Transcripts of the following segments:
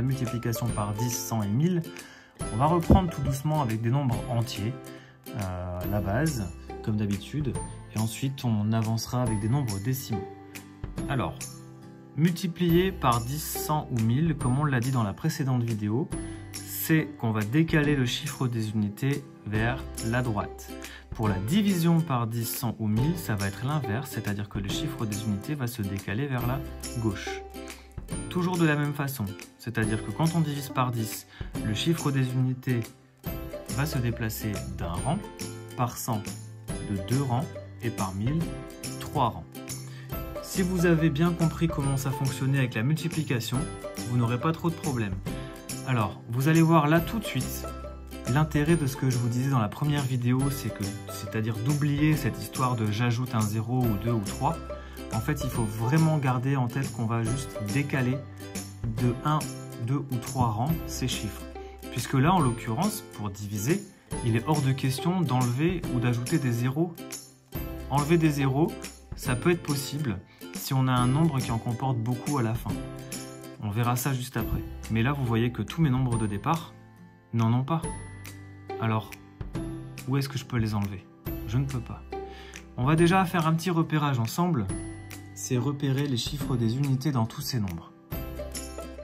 multiplication par 10, 100 et 1000, on va reprendre tout doucement avec des nombres entiers, la base, comme d'habitude, et ensuite on avancera avec des nombres décimaux. Alors, multiplier par 10, 100 ou 1000, comme on l'a dit dans la précédente vidéo, c'est qu'on va décaler le chiffre des unités vers la droite. Pour la division par 10, 100 ou 1000, ça va être l'inverse, c'est-à-dire que le chiffre des unités va se décaler vers la gauche. Toujours de la même façon, c'est-à-dire que quand on divise par 10, le chiffre des unités va se déplacer d'un rang, par 100 de 2 rangs et par 1000, 3 rangs. Si vous avez bien compris comment ça fonctionnait avec la multiplication, vous n'aurez pas trop de problèmes. Alors, vous allez voir là tout de suite, l'intérêt de ce que je vous disais dans la première vidéo, c'est-à-dire d'oublier cette histoire de j'ajoute un 0 ou 2 ou 3. En fait, il faut vraiment garder en tête qu'on va juste décaler de 1, 2 ou 3 rangs ces chiffres. Puisque là, en l'occurrence, pour diviser, il est hors de question d'enlever ou d'ajouter des zéros. Enlever des zéros, ça peut être possible si on a un nombre qui en comporte beaucoup à la fin. On verra ça juste après. Mais là, vous voyez que tous mes nombres de départ n'en ont pas. Alors, où est-ce que je peux les enlever? Je ne peux pas. On va déjà faire un petit repérage ensemble. C'est repérer les chiffres des unités dans tous ces nombres.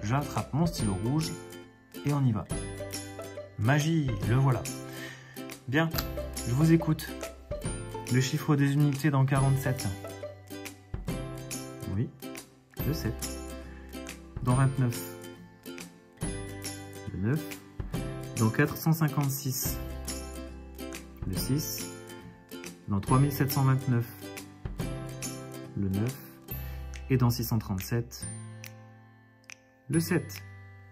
J'attrape mon stylo rouge et on y va. Magie, le voilà. Bien, je vous écoute. Le chiffre des unités dans 47. Oui, le 7. Dans 29. Le 9. Dans 456. Le 6. Dans 3729. Le 9. Et dans 637. Le 7.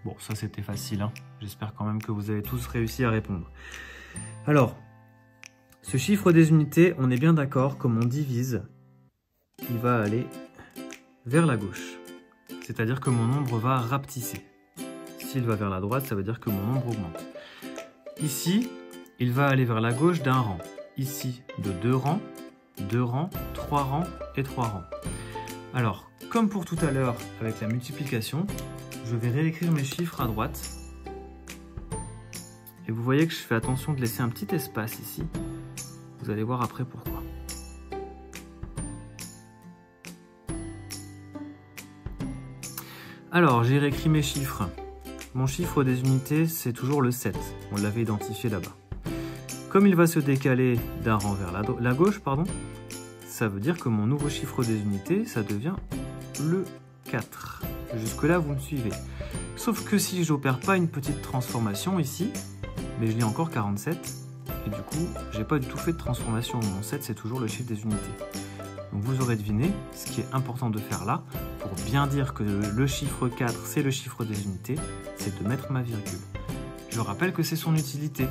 Bon, ça c'était facile, hein. J'espère quand même que vous avez tous réussi à répondre. Alors, ce chiffre des unités, on est bien d'accord, comme on divise, il va aller vers la gauche. C'est-à-dire que mon nombre va rapetisser. S'il va vers la droite, ça veut dire que mon nombre augmente. Ici, il va aller vers la gauche d'un rang. Ici, de 2 rangs, 3 rangs et 3 rangs. Alors, comme pour tout à l'heure avec la multiplication, je vais réécrire mes chiffres à droite. Et vous voyez que je fais attention de laisser un petit espace ici. Vous allez voir après pourquoi. Alors, j'ai réécrit mes chiffres. Mon chiffre des unités, c'est toujours le 7. On l'avait identifié là-bas. Comme il va se décaler d'un rang vers la gauche, ça veut dire que mon nouveau chiffre des unités, ça devient le 4. Jusque-là, vous me suivez. Sauf que si je n'opère pas une petite transformation ici, mais je lis encore 47, et du coup, j'ai pas du tout fait de transformation. Mon 7, c'est toujours le chiffre des unités. Donc vous aurez deviné, ce qui est important de faire là, pour bien dire que le chiffre 4, c'est le chiffre des unités, c'est de mettre ma virgule. Je rappelle que c'est son utilité.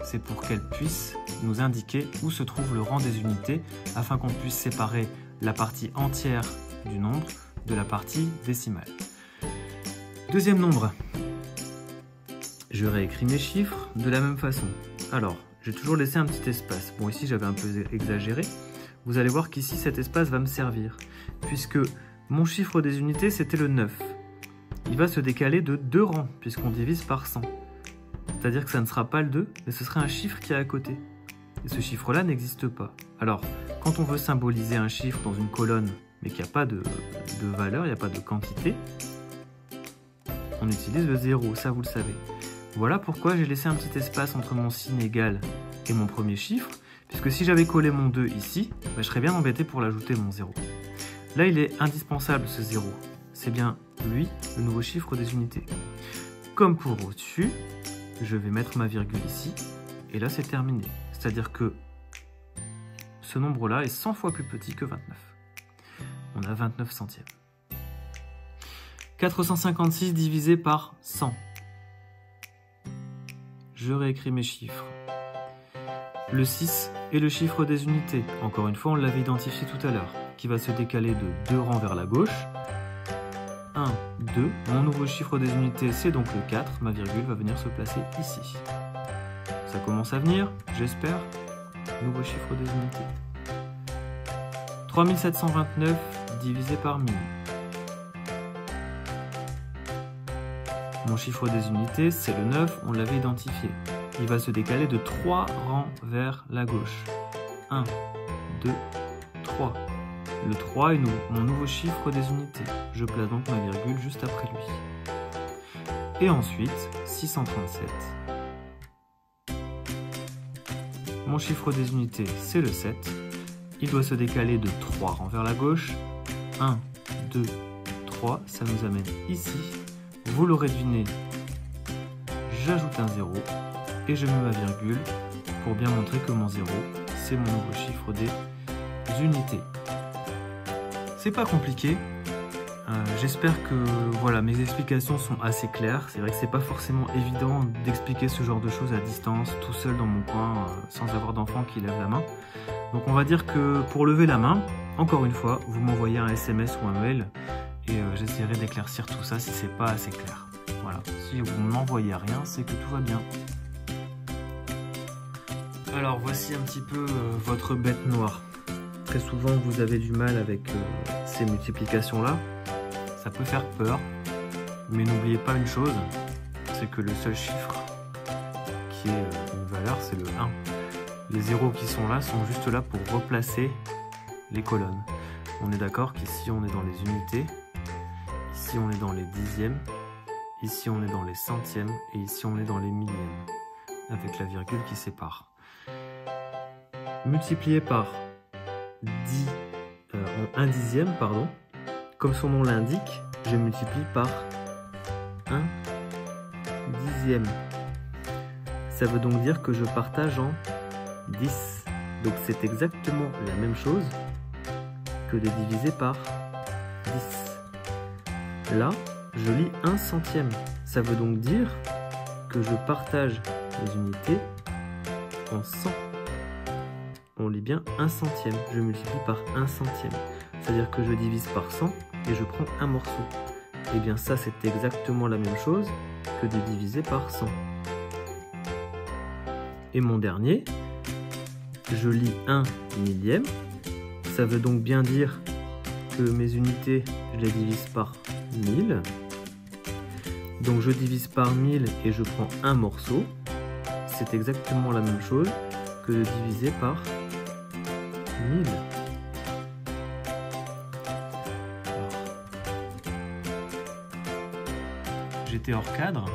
C'est pour qu'elle puisse nous indiquer où se trouve le rang des unités, afin qu'on puisse séparer la partie entière du nombre de la partie décimale. Deuxième nombre. Je réécris mes chiffres de la même façon. Alors, j'ai toujours laissé un petit espace. Bon, ici, j'avais un peu exagéré. Vous allez voir qu'ici, cet espace va me servir. Puisque mon chiffre des unités, c'était le 9. Il va se décaler de 2 rangs, puisqu'on divise par 100. C'est-à-dire que ça ne sera pas le 2, mais ce sera un chiffre qui est à côté. Et ce chiffre-là n'existe pas. Alors, quand on veut symboliser un chiffre dans une colonne, mais qu'il n'y a pas de valeur, il n'y a pas de quantité, on utilise le 0, ça vous le savez. Voilà pourquoi j'ai laissé un petit espace entre mon signe égal et mon premier chiffre, puisque si j'avais collé mon 2 ici, je serais bien embêté pour l'ajouter mon 0. Là, il est indispensable ce 0. C'est bien lui, le nouveau chiffre des unités. Comme pour au-dessus, je vais mettre ma virgule ici, et là c'est terminé. C'est-à-dire que ce nombre-là est 100 fois plus petit que 29. On a 29 centièmes. 456 divisé par 100. Je réécris mes chiffres. Le 6 est le chiffre des unités. Encore une fois, on l'avait identifié tout à l'heure, qui va se décaler de 2 rangs vers la gauche. 1, 2. Mon nouveau chiffre des unités, c'est donc le 4. Ma virgule va venir se placer ici. Ça commence à venir, j'espère. Nouveau chiffre des unités. 3729 divisé par 1000. Mon chiffre des unités, c'est le 9, on l'avait identifié. Il va se décaler de 3 rangs vers la gauche. 1, 2, 3. Le 3 est mon nouveau chiffre des unités. Je place donc ma virgule juste après lui. Et ensuite, 637. Mon chiffre des unités, c'est le 7. Il doit se décaler de 3 rangs vers la gauche. 1, 2, 3. Ça nous amène ici. Vous l'aurez deviné, j'ajoute un 0 et je mets ma virgule pour bien montrer que mon 0, c'est mon nouveau chiffre des unités. C'est pas compliqué. J'espère que voilà, mes explications sont assez claires. C'est vrai que c'est pas forcément évident d'expliquer ce genre de choses à distance, tout seul dans mon coin, sans avoir d'enfant qui lève la main. Donc on va dire que pour lever la main, encore une fois, vous m'envoyez un SMS ou un mail et j'essaierai d'éclaircir tout ça si c'est pas assez clair. Voilà, si vous ne m'envoyez rien, c'est que tout va bien. Alors voici un petit peu votre bête noire. Très souvent vous avez du mal avec ces multiplications-là. Ça peut faire peur, mais n'oubliez pas une chose, c'est que le seul chiffre qui est une valeur, c'est le 1. Les zéros qui sont là sont juste là pour replacer les colonnes. On est d'accord qu'ici on est dans les unités, ici on est dans les dixièmes, ici on est dans les centièmes et ici on est dans les millièmes, avec la virgule qui sépare. Multiplié par 1 dixième, pardon, comme son nom l'indique, je multiplie par 1 dixième. Ça veut donc dire que je partage en 10. Donc c'est exactement la même chose que de diviser par 10. Là, je lis 1 centième. Ça veut donc dire que je partage les unités en 100. On lit bien 1 centième. Je multiplie par 1 centième. C'est-à-dire que je divise par 100 et je prends un morceau. Et bien ça, c'est exactement la même chose que de diviser par 100. Et mon dernier, je lis 1 millième. Ça veut donc bien dire que mes unités, je les divise par 1000. Donc je divise par 1000 et je prends un morceau. C'est exactement la même chose que de diviser par 1000. J'étais hors cadre.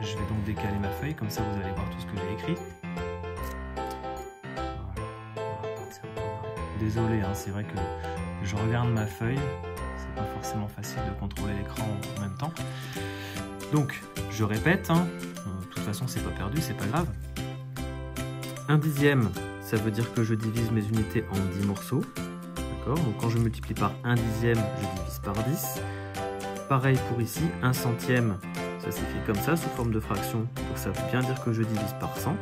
Je vais donc décaler ma feuille, comme ça vous allez voir tout ce que j'ai écrit. Désolé, hein, c'est vrai que je regarde ma feuille, c'est pas forcément facile de contrôler l'écran en même temps. Donc, je répète, hein, de toute façon c'est pas perdu, c'est pas grave. 1 dixième, ça veut dire que je divise mes unités en 10 morceaux. D'accord, donc quand je multiplie par 1 dixième, je divise par 10. Pareil pour ici, 1 centième, ça s'écrit comme ça, sous forme de fraction, donc ça veut bien dire que je divise par 100.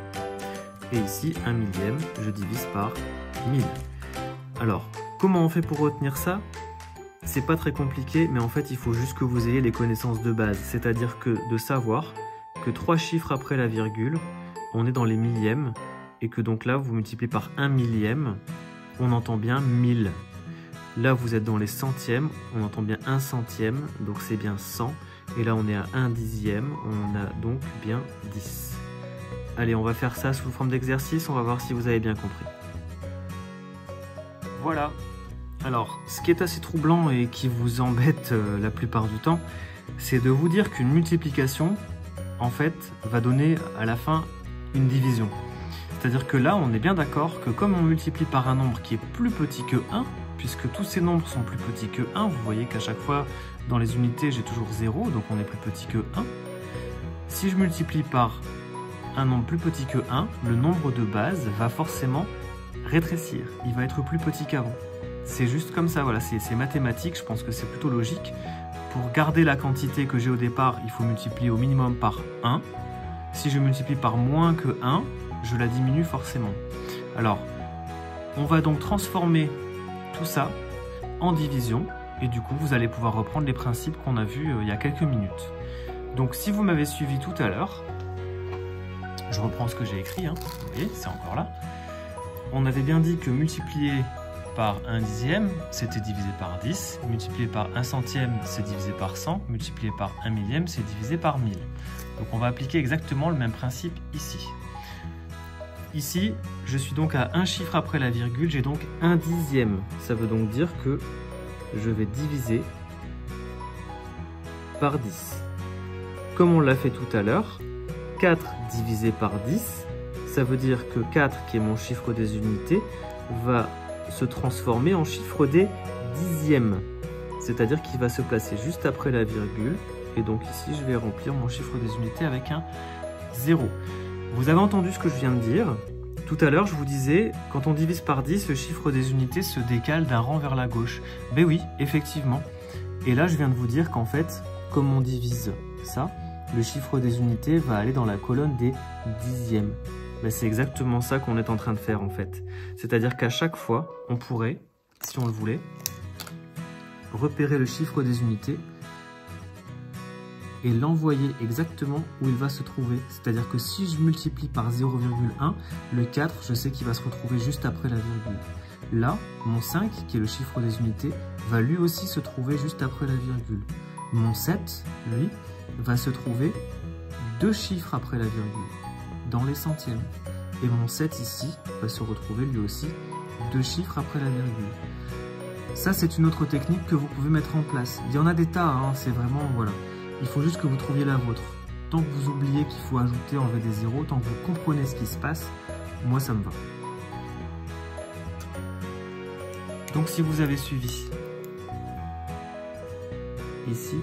Et ici, 1 millième, je divise par 1000. Alors, comment on fait pour retenir ça? C'est pas très compliqué, mais en fait, il faut juste que vous ayez les connaissances de base. C'est-à-dire que de savoir que 3 chiffres après la virgule, on est dans les millièmes, et que donc là, vous multipliez par 1 millième, on entend bien 1000. Là, vous êtes dans les centièmes, on entend bien 1 centième, donc c'est bien 100. Et là, on est à 1 dixième, on a donc bien 10. Allez, on va faire ça sous forme d'exercice, on va voir si vous avez bien compris. Voilà. Alors, ce qui est assez troublant et qui vous embête la plupart du temps, c'est de vous dire qu'une multiplication, en fait, va donner à la fin une division. C'est-à-dire que là, on est bien d'accord que comme on multiplie par un nombre qui est plus petit que 1, puisque tous ces nombres sont plus petits que 1, vous voyez qu'à chaque fois, dans les unités, j'ai toujours 0, donc on est plus petit que 1. Si je multiplie par un nombre plus petit que 1, le nombre de base va forcément rétrécir. Il va être plus petit qu'avant. C'est juste comme ça, voilà, c'est mathématique, je pense que c'est plutôt logique. Pour garder la quantité que j'ai au départ, il faut multiplier au minimum par 1. Si je multiplie par moins que 1, je la diminue forcément. Alors, on va donc transformer tout ça en division, et du coup, vous allez pouvoir reprendre les principes qu'on a vus il y a quelques minutes. Donc, si vous m'avez suivi tout à l'heure, je reprends ce que j'ai écrit, hein, vous voyez, c'est encore là. On avait bien dit que multiplier par 1 dixième, c'était divisé par 10. Multiplié par 1 centième, c'est divisé par 100. Multiplié par 1 millième, c'est divisé par 1000. Donc on va appliquer exactement le même principe ici. Ici, je suis donc à un chiffre après la virgule, j'ai donc 1 dixième. Ça veut donc dire que je vais diviser par 10. Comme on l'a fait tout à l'heure, 4 divisé par 10, ça veut dire que 4, qui est mon chiffre des unités, va se transformer en chiffre des dixièmes. C'est-à-dire qu'il va se placer juste après la virgule. Et donc ici, je vais remplir mon chiffre des unités avec un 0. Vous avez entendu ce que je viens de dire. Tout à l'heure, je vous disais, quand on divise par 10, le chiffre des unités se décale d'un rang vers la gauche. Ben oui, effectivement. Et là, je viens de vous dire qu'en fait, comme on divise ça, le chiffre des unités va aller dans la colonne des dixièmes. Ben, c'est exactement ça qu'on est en train de faire en fait. C'est-à-dire qu'à chaque fois, on pourrait, si on le voulait, repérer le chiffre des unités et l'envoyer exactement où il va se trouver. C'est-à-dire que si je multiplie par 0,1, le 4, je sais qu'il va se retrouver juste après la virgule. Là, mon 5, qui est le chiffre des unités, va lui aussi se trouver juste après la virgule. Mon 7, lui, va se trouver 2 chiffres après la virgule, dans les centièmes. Et mon 7 ici va se retrouver lui aussi 2 chiffres après la virgule. Ça, c'est une autre technique que vous pouvez mettre en place. Il y en a des tas, hein, c'est vraiment, voilà. Il faut juste que vous trouviez la vôtre. Tant que vous oubliez qu'il faut ajouter, enlever des zéros, tant que vous comprenez ce qui se passe, moi ça me va. Donc si vous avez suivi, ici,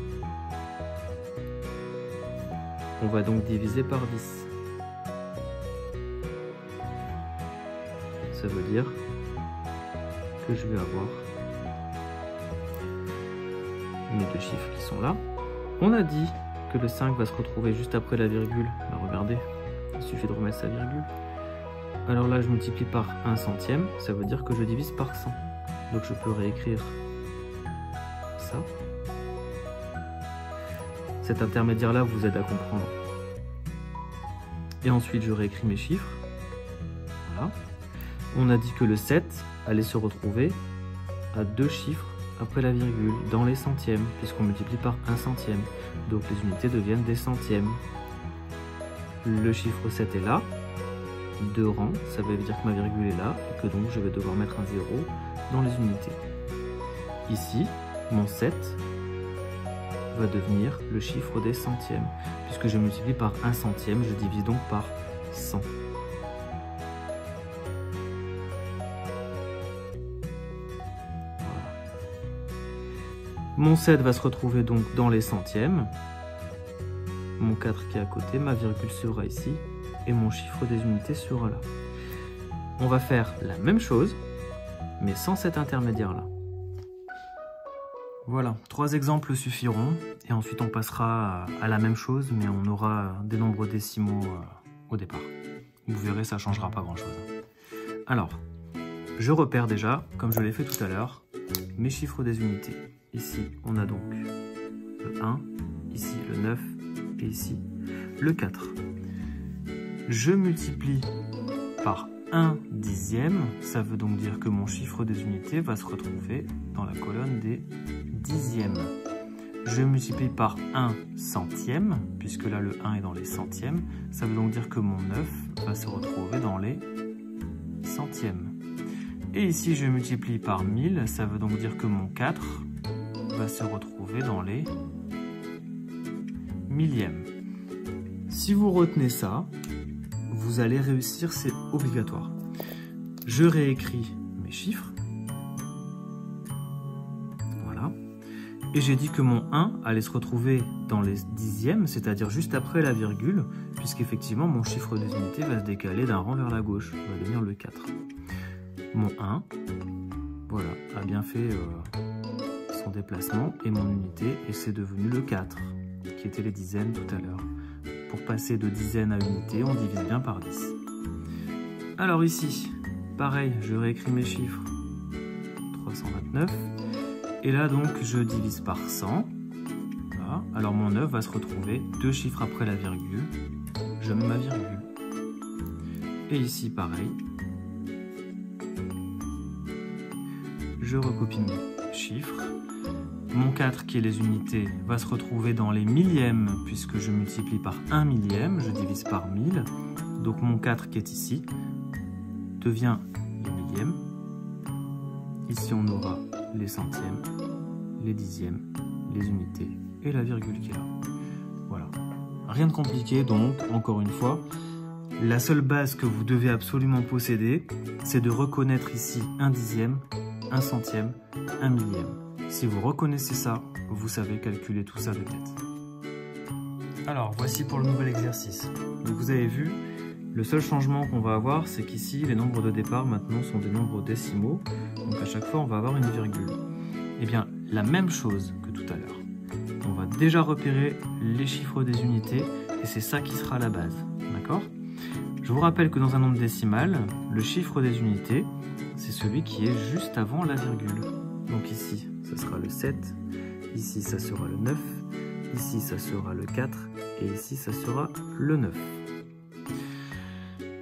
on va donc diviser par 10. Ça veut dire que je vais avoir mes 2 chiffres qui sont là. On a dit que le 5 va se retrouver juste après la virgule. Bah, regardez, il suffit de remettre sa virgule. Alors là, je multiplie par 1 centième, ça veut dire que je divise par 100. Donc je peux réécrire ça. Cet intermédiaire-là vous aide à comprendre. Et ensuite, je réécris mes chiffres. Voilà. On a dit que le 7 allait se retrouver à 2 chiffres après la virgule, dans les centièmes, puisqu'on multiplie par 1 centième. Donc les unités deviennent des centièmes. Le chiffre 7 est là, 2 rangs, ça veut dire que ma virgule est là, et que donc je vais devoir mettre un 0 dans les unités. Ici, mon 7 va devenir le chiffre des centièmes. Puisque je multiplie par 1 centième, je divise donc par 100. Mon 7 va se retrouver donc dans les centièmes. Mon 4 qui est à côté, ma virgule sera ici. Et mon chiffre des unités sera là. On va faire la même chose, mais sans cet intermédiaire-là. Voilà, 3 exemples suffiront. Et ensuite on passera à la même chose, mais on aura des nombres décimaux au départ. Vous verrez, ça ne changera pas grand-chose. Alors, je repère déjà, comme je l'ai fait tout à l'heure, mes chiffres des unités. Ici, on a donc le 1, ici le 9 et ici le 4. Je multiplie par 1 dixième, ça veut donc dire que mon chiffre des unités va se retrouver dans la colonne des dixièmes. Je multiplie par 1 centième, puisque là le 1 est dans les centièmes, ça veut donc dire que mon 9 va se retrouver dans les centièmes. Et ici je multiplie par 1000, ça veut donc dire que mon 4 va se retrouver dans les millièmes. Si vous retenez ça, vous allez réussir, c'est obligatoire. Je réécris mes chiffres. Voilà. Et j'ai dit que mon 1 allait se retrouver dans les dixièmes, c'est-à-dire juste après la virgule, puisqu'effectivement mon chiffre des unités va se décaler d'un rang vers la gauche, va devenir le 4. Mon 1, voilà, a bien fait son déplacement et mon unité, et c'est devenu le 4, qui était les dizaines tout à l'heure. Pour passer de dizaines à unité, on divise bien par 10. Alors ici, pareil, je réécris mes chiffres. 329. Et là donc, je divise par 100. Voilà. Alors mon 9 va se retrouver 2 chiffres après la virgule. Je mets ma virgule. Et ici, pareil. je recopie mes chiffres. Mon 4 qui est les unités va se retrouver dans les millièmes puisque je multiplie par 1 millième, je divise par 1000. Donc mon 4 qui est ici devient les millièmes. Ici on aura les centièmes, les dixièmes, les unités et la virgule qui est là. Voilà. Rien de compliqué donc, encore une fois. La seule base que vous devez absolument posséder, c'est de reconnaître ici un dixième, un centième, un millième. Si vous reconnaissez ça, vous savez calculer tout ça de tête. Alors, voici pour le nouvel exercice. Donc, vous avez vu, le seul changement qu'on va avoir, c'est qu'ici, les nombres de départ maintenant sont des nombres décimaux. Donc, à chaque fois, on va avoir une virgule. Eh bien, la même chose que tout à l'heure. On va déjà repérer les chiffres des unités et c'est ça qui sera la base. D'accord ? Je vous rappelle que dans un nombre décimal, le chiffre des unités, c'est celui qui est juste avant la virgule. Donc ici, ça sera le 7, ici, ça sera le 9, ici, ça sera le 4, et ici, ça sera le 9.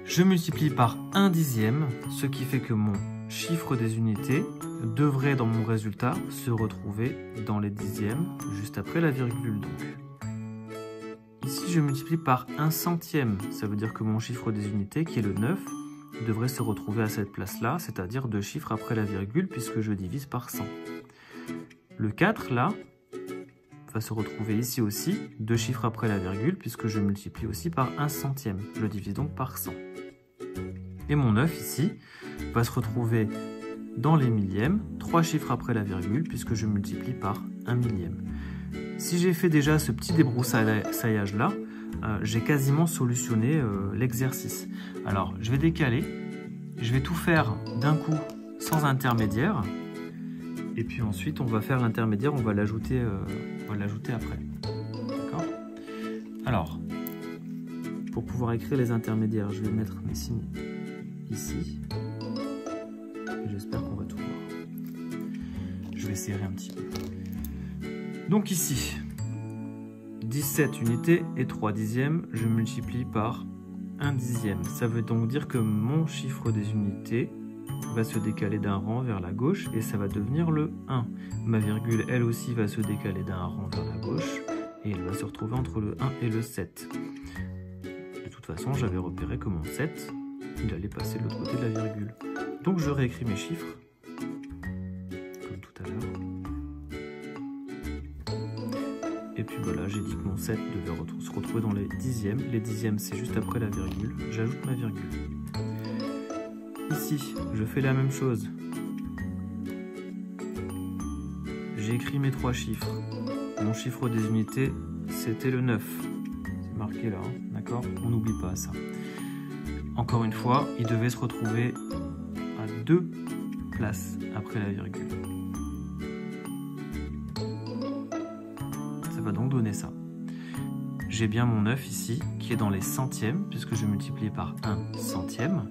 Je multiplie par 1 dixième, ce qui fait que mon chiffre des unités devrait, dans mon résultat, se retrouver dans les dixièmes, juste après la virgule donc. Ici, je multiplie par 1 centième, ça veut dire que mon chiffre des unités, qui est le 9, devrait se retrouver à cette place-là, c'est-à-dire 2 chiffres après la virgule, puisque je divise par 100. Le 4, là, va se retrouver ici aussi, 2 chiffres après la virgule, puisque je multiplie aussi par 1 centième. Je divise donc par 100. Et mon 9, ici, va se retrouver dans les millièmes, 3 chiffres après la virgule, puisque je multiplie par 1 millième. Si j'ai fait déjà ce petit débroussaillage-là, j'ai quasiment solutionné l'exercice. Alors, je vais décaler, je vais tout faire d'un coup sans intermédiaire, et puis ensuite on va faire l'intermédiaire, on va l'ajouter après. D'accord ? Alors, pour pouvoir écrire les intermédiaires, je vais mettre mes signes ici, et j'espère qu'on va tout voir. Je vais serrer un petit peu. Donc ici, 17 unités et 3 dixièmes, je multiplie par 1 dixième. Ça veut donc dire que mon chiffre des unités va se décaler d'un rang vers la gauche et ça va devenir le 1. Ma virgule, elle aussi, va se décaler d'un rang vers la gauche et elle va se retrouver entre le 1 et le 7. De toute façon, j'avais repéré que mon 7, il allait passer de l'autre côté de la virgule. Donc je réécris mes chiffres, comme tout à l'heure. Et puis voilà, j'ai dit que mon 7 devait se retrouver dans les dixièmes. Les dixièmes, c'est juste après la virgule. J'ajoute ma virgule. Ici, je fais la même chose. J'ai écrit mes 3 chiffres. Mon chiffre des unités, c'était le 9. C'est marqué là, hein, d'accord ? On n'oublie pas ça. Encore une fois, il devait se retrouver à 2 places après la virgule. Ça va donc donner ça. J'ai bien mon 9 ici, qui est dans les centièmes, puisque je multiplie par 1 centième,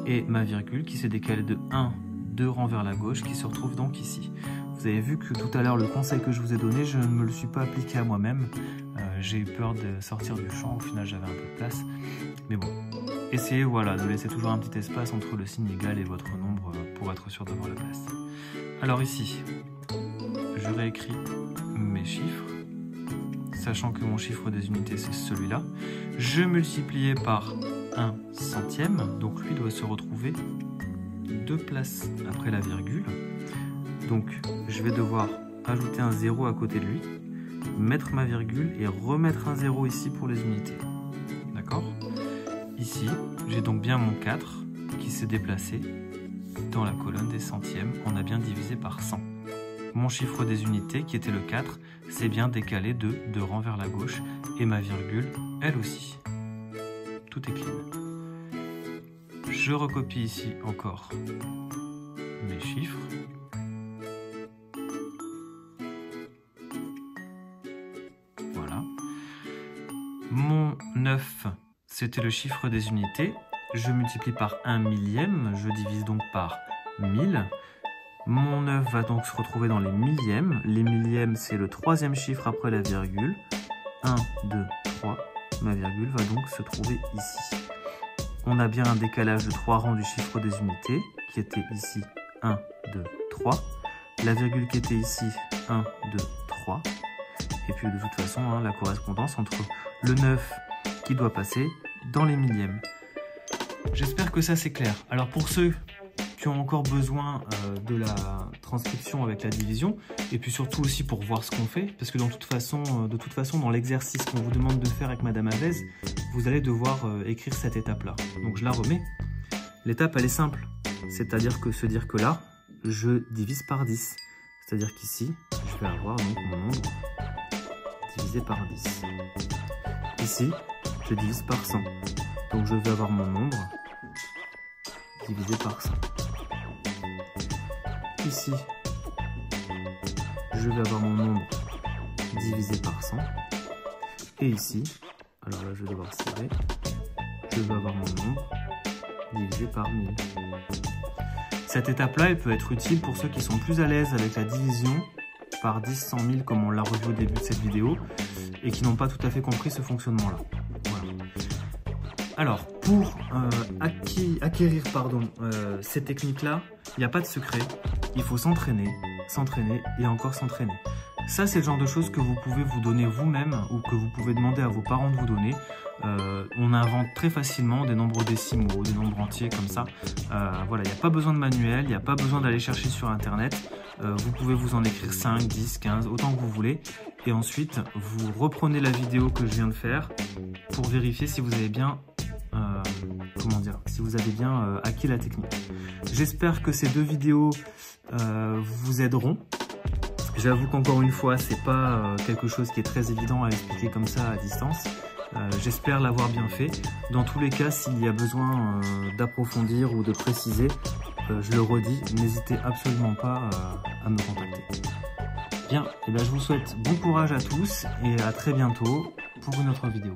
et ma virgule qui s'est décalée de 1, 2 rangs vers la gauche, qui se retrouve donc ici. Vous avez vu que tout à l'heure, le conseil que je vous ai donné, je ne me le suis pas appliqué à moi-même. J'ai eu peur de sortir du champ, au final j'avais un peu de place. Mais bon, essayez voilà, de laisser toujours un petit espace entre le signe égal et votre nombre pour être sûr d'avoir la place. Alors ici, je réécris mes chiffres, sachant que mon chiffre des unités c'est celui-là. Je multipliais par 1 centième, donc lui doit se retrouver 2 places après la virgule. Donc je vais devoir ajouter un 0 à côté de lui, mettre ma virgule et remettre un 0 ici pour les unités. D'accord ? Ici, j'ai donc bien mon 4 qui s'est déplacé dans la colonne des centièmes. On a bien divisé par 100. Mon chiffre des unités, qui était le 4, s'est bien décalé de 2 rangs vers la gauche. Et ma virgule, elle aussi. Tout est clean. Je recopie ici encore mes chiffres. Voilà. Mon 9, c'était le chiffre des unités. Je multiplie par 1 millième, je divise donc par 1000. Mon 9 va donc se retrouver dans les millièmes. Les millièmes, c'est le 3e chiffre après la virgule. 1, 2, 3. Ma virgule va donc se trouver ici. On a bien un décalage de 3 rangs du chiffre des unités, qui était ici 1, 2, 3. La virgule qui était ici, 1, 2, 3. Et puis de toute façon, hein, la correspondance entre le 9 qui doit passer dans les millièmes. J'espère que ça c'est clair. Alors pour ceux qui ont encore besoin de la transcription avec la division, et puis surtout aussi pour voir ce qu'on fait, parce que de toute façon dans l'exercice qu'on vous demande de faire avec Madame Avez, vous allez devoir écrire cette étape-là. Donc je la remets. L'étape elle est simple, c'est-à-dire que se dire que là, je divise par 10. C'est-à-dire qu'ici, je vais avoir donc mon nombre divisé par 10. Ici, je divise par 100. Donc je vais avoir mon nombre divisé par 100. Ici, je vais avoir mon nombre divisé par 100. Et ici, alors là je vais devoir serrer, je vais avoir mon nombre divisé par 1000. Cette étape-là, elle peut être utile pour ceux qui sont plus à l'aise avec la division par 10, 100 000, comme on l'a revu au début de cette vidéo, et qui n'ont pas tout à fait compris ce fonctionnement-là. Voilà. Alors, pour acquérir ces techniques-là, il n'y a pas de secret. Il faut s'entraîner, s'entraîner et encore s'entraîner. Ça, c'est le genre de choses que vous pouvez vous donner vous-même ou que vous pouvez demander à vos parents de vous donner. On invente très facilement des nombres décimaux, des nombres entiers comme ça. Voilà, il n'y a pas besoin de manuel, il n'y a pas besoin d'aller chercher sur Internet. Vous pouvez vous en écrire 5, 10, 15, autant que vous voulez. Et ensuite, vous reprenez la vidéo que je viens de faire pour vérifier si vous avez bien, acquis la technique. J'espère que ces deux vidéos vous aideront. J'avoue qu'encore une fois, c'est pas quelque chose qui est très évident à expliquer comme ça à distance. J'espère l'avoir bien fait. Dans tous les cas, s'il y a besoin d'approfondir ou de préciser, je le redis, n'hésitez absolument pas à me contacter. Bien, et bien je vous souhaite bon courage à tous et à très bientôt pour une autre vidéo.